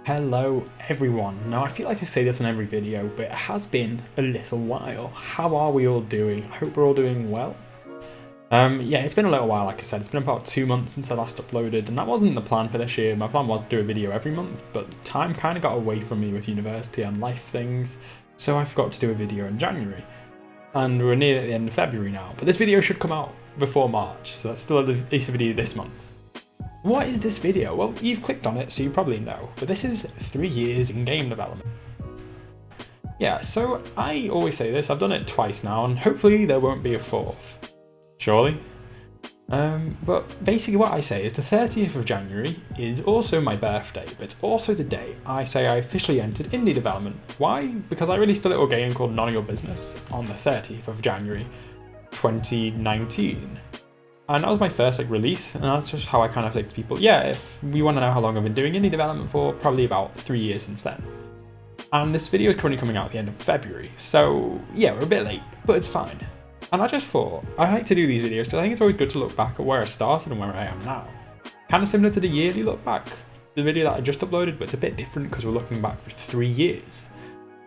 Hello everyone. Now I feel like I say this in every video, but it has been a little while. How are we all doing? I hope we're all doing well. Yeah, it's been a little while, like I said. It's been about 2 months since I last uploaded, and that wasn't the plan for this year. My plan was to do a video every month, but time kind of got away from me with university and life things, so I forgot to do a video in January. And we're near the end of February now, but this video should come out before March, so that's still at least a video this month. What is this video? Well, you've clicked on it, so you probably know, but this is 3 years in game development. Yeah, so I always say this, I've done it twice now, and hopefully there won't be a fourth. Surely? But basically what I say is the 30th of January is also my birthday, but it's also the day I say I officially entered indie development. Why? Because I released a little game called None of Your Business on the 30th of January 2019. And that was my first release, and that's just how I kind of say to people, yeah, if we want to know how long I've been doing indie development for, probably about 3 years since then. And this video is currently coming out at the end of February, so yeah, we're a bit late, but it's fine. And I just thought, I like to do these videos because I think it's always good to look back at where I started and where I am now. Kind of similar to the yearly look back, the video that I just uploaded, but it's a bit different because we're looking back for 3 years.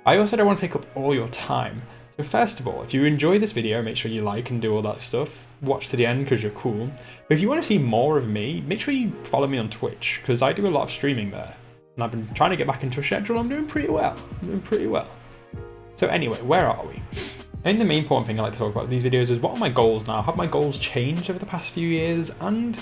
I also don't want to take up all your time. So first of all, if you enjoy this video, make sure you like and do all that stuff. Watch to the end because you're cool. But if you want to see more of me, make sure you follow me on Twitch because I do a lot of streaming there. And I've been trying to get back into a schedule. I'm doing pretty well. So anyway, where are we? I think the main important thing I like to talk about these videos is what are my goals now? Have my goals changed over the past few years? And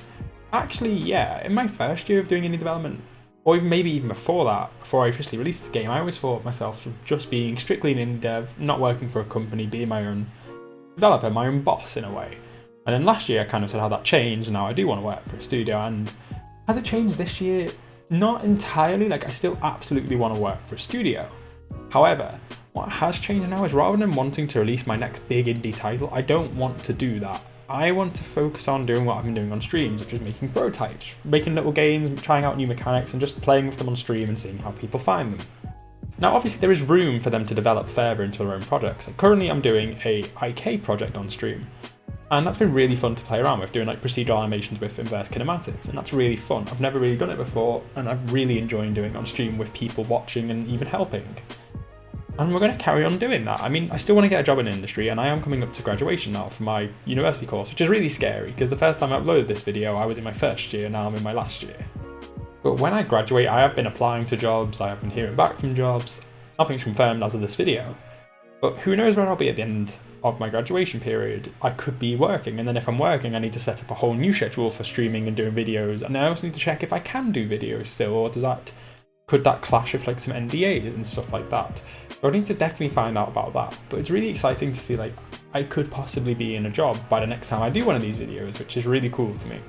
actually, yeah, in my first year of doing indie development, or even maybe even before that, before I officially released the game, I always thought myself of just being strictly an indie dev, not working for a company, being my own developer, my own boss in a way. And then last year I kind of said how that changed, and now I do want to work for a studio. And has it changed this year? Not entirely, I still absolutely want to work for a studio. However, what has changed now is rather than wanting to release my next big indie title, I don't want to do that. I want to focus on doing what I've been doing on streams, which is making prototypes, making little games, trying out new mechanics, and just playing with them on stream and seeing how people find them. Now, obviously, there is room for them to develop further into their own projects. Currently, I'm doing a LAKEY project on stream, and that's been really fun to play around with, doing procedural animations with inverse kinematics, and that's really fun. I've never really done it before, and I'm really enjoying doing it on stream with people watching and even helping. And we're going to carry on doing that. I mean, I still want to get a job in the industry, and I am coming up to graduation now for my university course, which is really scary, because the first time I uploaded this video, I was in my first year, now I'm in my last year. But when I graduate, I have been applying to jobs, I have been hearing back from jobs, nothing's confirmed as of this video. But who knows where I'll be at the end of my graduation period. I could be working, and then if I'm working, I need to set up a whole new schedule for streaming and doing videos, and I also need to check if I can do videos still, or could that clash with some NDAs and stuff like that. So I need to definitely find out about that, but it's really exciting to see I could possibly be in a job by the next time I do one of these videos, which is really cool to me.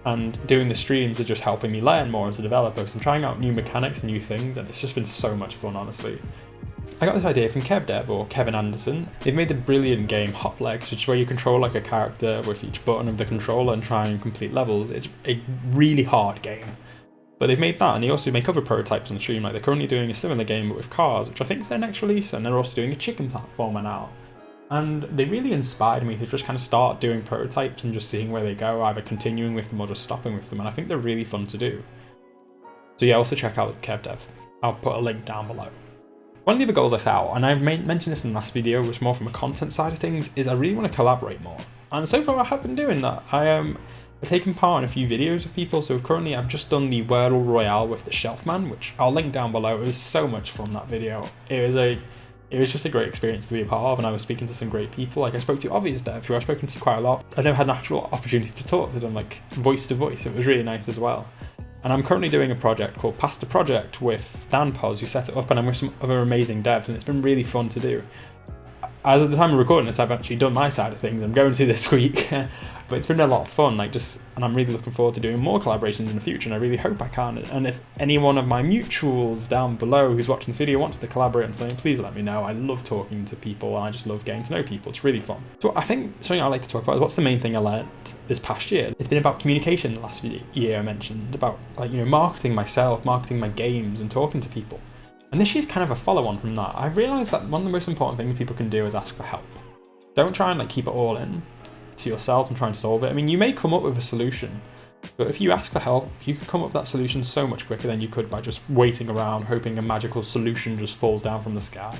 And doing the streams are just helping me learn more as a developer, so I'm trying out new mechanics and new things, and it's just been so much fun, honestly. I got this idea from KevDev, or Kevin Anderson. They've made the brilliant game Hot Legs, which is where you control a character with each button of the controller and try and complete levels. It's a really hard game. But they've made that, and they also make other prototypes on stream. They're currently doing a similar game but with cars, which I think is their next release, and they're also doing a chicken platformer now. And they really inspired me to just kind of start doing prototypes and just seeing where they go, either continuing with them or just stopping with them, and I think they're really fun to do. So yeah, also check out KevDev. I'll put a link down below. One of the other goals I set out, and I mentioned this in the last video, which more from a content side of things, is I really want to collaborate more. And so far I have been doing that. I've taken part in a few videos with people, so currently I've just done the Wordle Royale with the Shelfman, which I'll link down below. It was so much fun, that video. It was just a great experience to be a part of, and I was speaking to some great people. I spoke to Obvious Dev, who I've spoken to quite a lot. I've never had an actual opportunity to talk to them, voice to voice. It was really nice as well. And I'm currently doing a project called Past the Project with Dan Pos, who set it up, and I'm with some other amazing devs, and it's been really fun to do. As of the time of recording this, I've actually done my side of things. I'm going to this week, but it's been a lot of fun. And I'm really looking forward to doing more collaborations in the future, and I really hope I can. And if any one of my mutuals down below who's watching this video wants to collaborate on something, please let me know. I love talking to people, and I just love getting to know people. It's really fun. So I think something I like to talk about is what's the main thing I learned this past year. It's been about communication the last year I mentioned, about marketing myself, marketing my games, and talking to people. And this year's kind of a follow-on from that. I've realised that one of the most important things people can do is ask for help. Don't try and keep it all in to yourself and try and solve it. I mean, you may come up with a solution, But if you ask for help, you can come up with that solution so much quicker than you could by just waiting around, hoping a magical solution just falls down from the sky.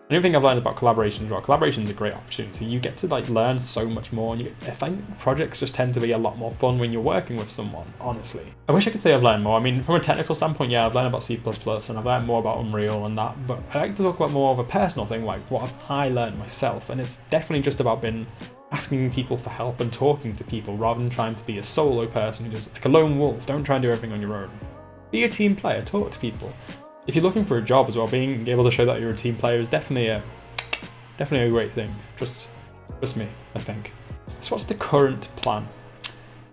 Another thing I've learned about collaboration as well, collaboration is a great opportunity. You get to like learn so much more, and I think projects just tend to be a lot more fun when you're working with someone, honestly. I wish I could say I've learned more. I mean, from a technical standpoint, yeah, I've learned about C++ and I've learned more about Unreal and that, but I like to talk about more of a personal thing, like what I learned myself, and it's definitely just about asking people for help and talking to people rather than trying to be a solo person who does like a lone wolf. Don't try and do everything on your own. Be a team player, talk to people. If you're looking for a job as well, being able to show that you're a team player is definitely a great thing. Just me, I think. So what's the current plan?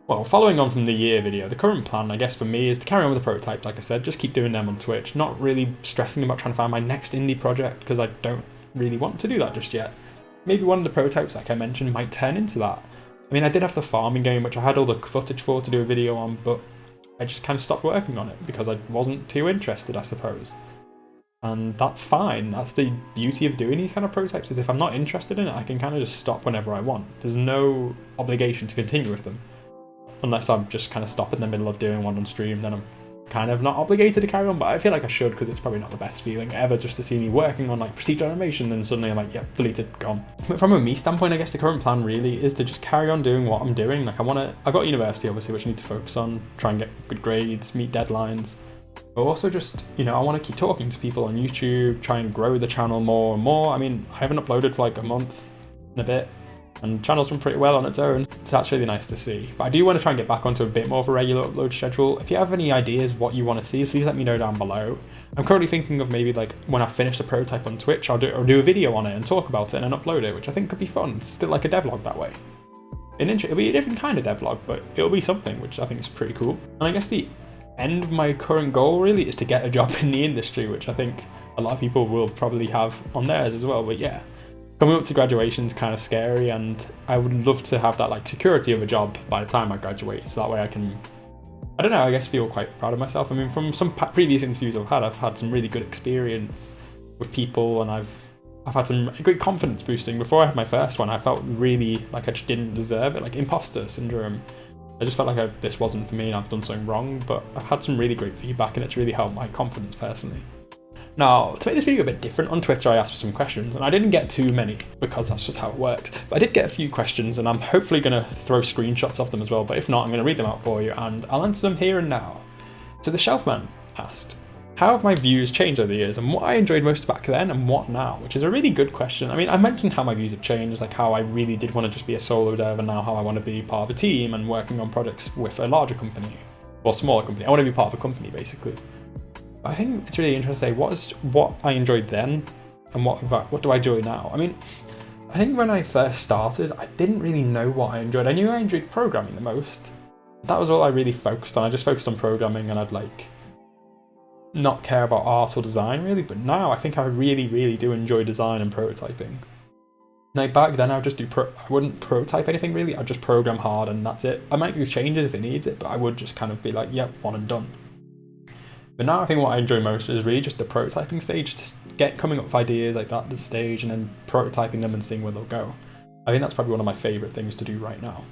Well, following on from the year video, the current plan, I guess for me, is to carry on with the prototypes, like I said, just keep doing them on Twitch, not really stressing about trying to find my next indie project, because I don't really want to do that just yet. Maybe one of the prototypes, like I mentioned, might turn into that. I mean, I did have the farming game, which I had all the footage for to do a video on, but I just kind of stopped working on it because I wasn't too interested, I suppose. And that's fine. That's the beauty of doing these kind of prototypes, is if I'm not interested in it, I can kind of just stop whenever I want. There's no obligation to continue with them. Unless I'm just kind of stop in the middle of doing one on stream, then I'm kind of not obligated to carry on, but I feel like I should, because it's probably not the best feeling ever just to see me working on like procedural animation and suddenly I'm like, yep, deleted, gone. But from a me standpoint, I guess the current plan really is to just carry on doing what I'm doing. Like I've got university obviously, which I need to focus on, try and get good grades, meet deadlines, but also just, you know, I want to keep talking to people on YouTube, try and grow the channel more and more. I mean, I haven't uploaded for like a month and a bit, and the channel's done pretty well on its own, so that's really nice to see. But I do want to try and get back onto a bit more of a regular upload schedule. If you have any ideas what you want to see, please let me know down below. I'm currently thinking of maybe like when I finish the prototype on Twitch, I'll do a video on it and talk about it and then upload it, which I think could be fun. It's still like a devlog that way. It'll be a different kind of devlog, but it'll be something which I think is pretty cool. And I guess the end of my current goal really is to get a job in the industry, which I think a lot of people will probably have on theirs as well. But yeah, coming up to graduation is kind of scary, and I would love to have that like security of a job by the time I graduate, so that way I can, I don't know, I guess feel quite proud of myself. I mean, from some previous interviews I've had some really good experience with people, and I've had some great confidence boosting. Before I had my first one, I felt really like I just didn't deserve it, like imposter syndrome. I just felt like this wasn't for me and I've done something wrong, but I've had some really great feedback and it's really helped my confidence personally. Now, to make this video a bit different, on Twitter I asked for some questions, and I didn't get too many because that's just how it works. But I did get a few questions, and I'm hopefully going to throw screenshots of them as well, but if not, I'm going to read them out for you, and I'll answer them here and now. So the Shelfman asked, how have my views changed over the years, and what I enjoyed most back then and what now? Which is a really good question. I mean, I mentioned how my views have changed, like how I really did want to just be a solo dev, and now how I want to be part of a team and working on projects with a larger company, or smaller company. I want to be part of a company, basically. I think it's really interesting to say what I enjoyed then and what do I enjoy now. I mean, I think when I first started, I didn't really know what I enjoyed. I knew I enjoyed programming the most. That was all I really focused on. I just focused on programming, and I'd like not care about art or design really. But now I think I really, really do enjoy design and prototyping. Like back then, I would just I wouldn't prototype anything really. I'd just program hard and that's it. I might do changes if it needs it, but I would just kind of be like, yep, one and done. But now I think what I enjoy most is really just the prototyping stage, just coming up with ideas like that, the stage, and then prototyping them and seeing where they'll go. I think that's probably one of my favourite things to do right now.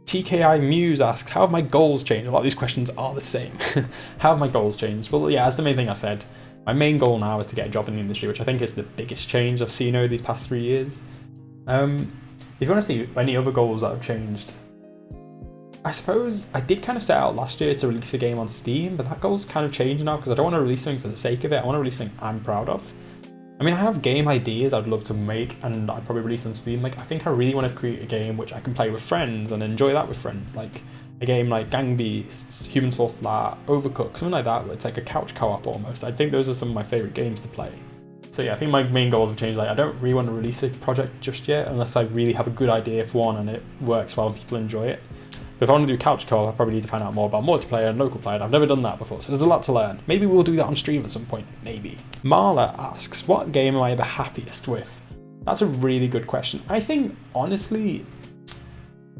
TKI Muse asks, how have my goals changed? A lot of these questions are the same. How have my goals changed? Well, yeah, that's the main thing I said. My main goal now is to get a job in the industry, which I think is the biggest change I've seen over these past 3 years. If you want to see any other goals that have changed, I suppose I did kind of set out last year to release a game on Steam, but that goal's kind of changed now because I don't want to release something for the sake of it. I want to release something I'm proud of. I mean, I have game ideas I'd love to make, and I'd probably release on Steam. Like, I think I really want to create a game which I can play with friends and enjoy that with friends. Like a game like Gang Beasts, Humans Fall Flat, Overcooked, something like that, where it's like a couch co-op almost. I think those are some of my favourite games to play. So yeah, I think my main goals have changed. Like, I don't really want to release a project just yet unless I really have a good idea for one and it works well and people enjoy it. But if I want to do couch co-op, I probably need to find out more about multiplayer and local player, and I've never done that before, so there's a lot to learn. Maybe we'll do that on stream at some point, maybe. Marla asks, what game am I the happiest with? That's a really good question. I think, honestly,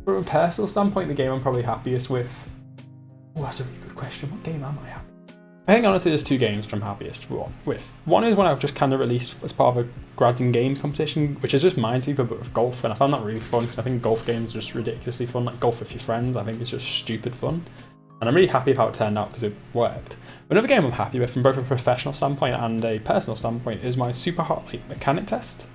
from a personal standpoint, the game I'm probably happiest with... Oh, that's a really good question. What game am I happy? I think honestly there's two games which I'm happiest with. One is one I've just kind of released as part of a grads and games competition, which is just Minesweeper but with golf, and I found that really fun because I think golf games are just ridiculously fun. Like golf with your friends, I think it's just stupid fun. And I'm really happy with how it turned out because it worked. Another game I'm happy with from both a professional standpoint and a personal standpoint is my super hot like mechanic test.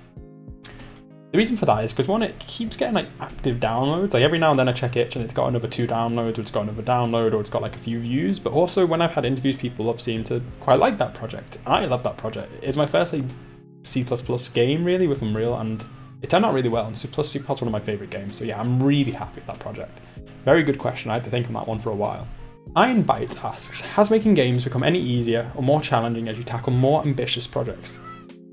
The reason for that is because one, it keeps getting like active downloads. Like every now and then I check it and it's got another 2 downloads, or it's got another download, or it's got like a few views. But also when I've had interviews, people have seemed to quite like that project. I love that project. It's my first like C++ game really with Unreal, and it turned out really well. And C++ is one of my favorite games. So yeah, I'm really happy with that project. Very good question. I had to think on that one for a while. Iron Bites asks, has making games become any easier or more challenging as you tackle more ambitious projects?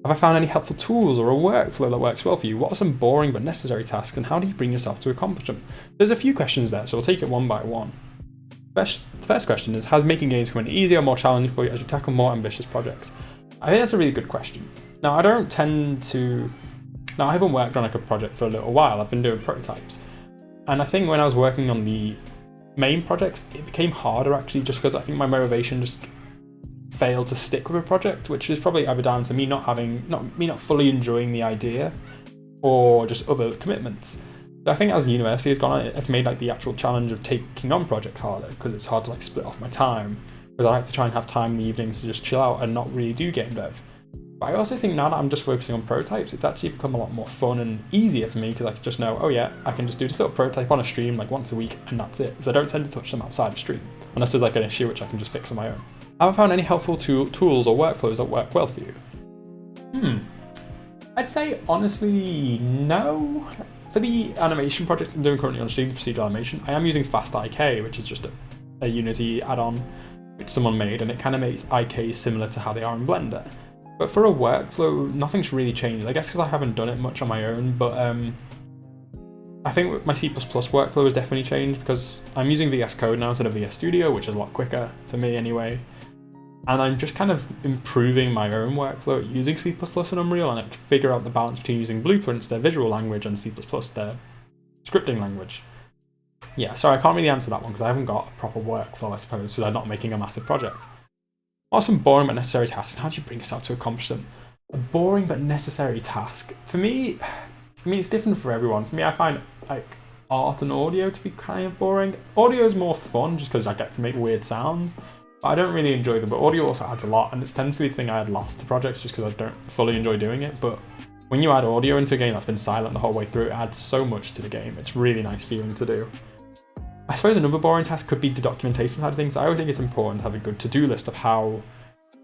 Have I found any helpful tools or a workflow that works well for you? What are some boring but necessary tasks, and how do you bring yourself to accomplish them? There's a few questions there, so we'll take it one by one. The first question is, has making games become any easier or more challenging for you as you tackle more ambitious projects? I think that's a really good question. Now, I haven't worked on like a project for a little while. I've been doing prototypes. And I think when I was working on the main projects, it became harder actually, just because I think my motivation just failed to stick with a project, which is probably either down to me not fully enjoying the idea, or just other commitments. So I think as the university has gone on, it's made like the actual challenge of taking on projects harder, because it's hard to like split off my time, because I like to try and have time in the evenings to just chill out and not really do game dev. But I also think now that I'm just focusing on prototypes, it's actually become a lot more fun and easier for me, because I can just know, oh yeah, I can just do this little prototype on a stream like once a week and that's it. So I don't tend to touch them outside of stream, unless there's like an issue which I can just fix on my own. Have I found any helpful tools or workflows that work well for you? I'd say honestly, no. For the animation project I'm doing currently on stream, procedural animation, I am using FastIK, which is just a Unity add-on which someone made, and it kind of makes IKs similar to how they are in Blender. But for a workflow, nothing's really changed. I guess because I haven't done it much on my own, but I think my C++ workflow has definitely changed, because I'm using VS Code now instead of VS Studio, which is a lot quicker for me anyway. And I'm just kind of improving my own workflow using C++ and Unreal, and I figure out the balance between using Blueprints, their visual language, and C++, their scripting language. Yeah, sorry, I can't really answer that one because I haven't got a proper workflow, I suppose, so they're not making a massive project. What are some boring but necessary tasks, and how do you bring yourself to accomplish them? A boring but necessary task. For me, it's different for everyone. For me, I find like art and audio to be kind of boring. Audio is more fun just because I get to make weird sounds. I don't really enjoy them, but audio also adds a lot, and it tends to be the thing I add lost to projects just because I don't fully enjoy doing it. But when you add audio into a game that's been silent the whole way through, it adds so much to the game. It's a really nice feeling to do. I suppose another boring task could be the documentation side of things. I always think it's important to have a good to-do list of how,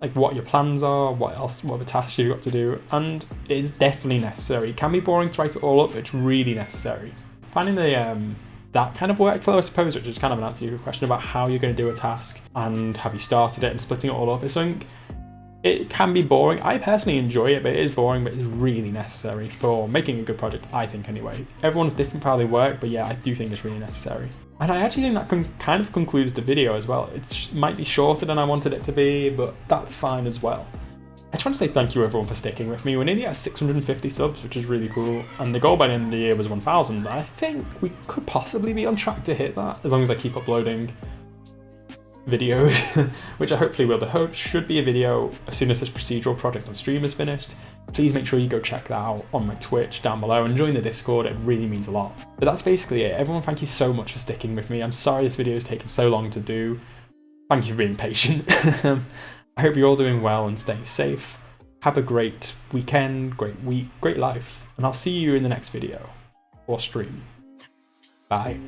like what your plans are, what other tasks you've got to do, and it is definitely necessary. It can be boring to write it all up, but it's really necessary. Finding that kind of workflow, I suppose, which is kind of an answer to your question about how you're going to do a task and have you started it and splitting it all up, is something. It can be boring. I personally enjoy it, but it is boring, but it's really necessary for making a good project, I think anyway. Everyone's different for how they work, but yeah, I do think it's really necessary. And I actually think that kind of concludes the video as well. It might be shorter than I wanted it to be, but that's fine as well. I just want to say thank you everyone for sticking with me. We're nearly at 650 subs, which is really cool, and the goal by the end of the year was 1,000. I think we could possibly be on track to hit that, as long as I keep uploading videos, which I hopefully will. The hope should be a video as soon as this procedural project on stream is finished. Please make sure you go check that out on my Twitch down below and join the Discord, it really means a lot. But that's basically it. Everyone, thank you so much for sticking with me. I'm sorry this video has taken so long to do. Thank you for being patient. I hope you're all doing well and staying safe. Have a great weekend, great week, great life, and I'll see you in the next video or stream. Bye.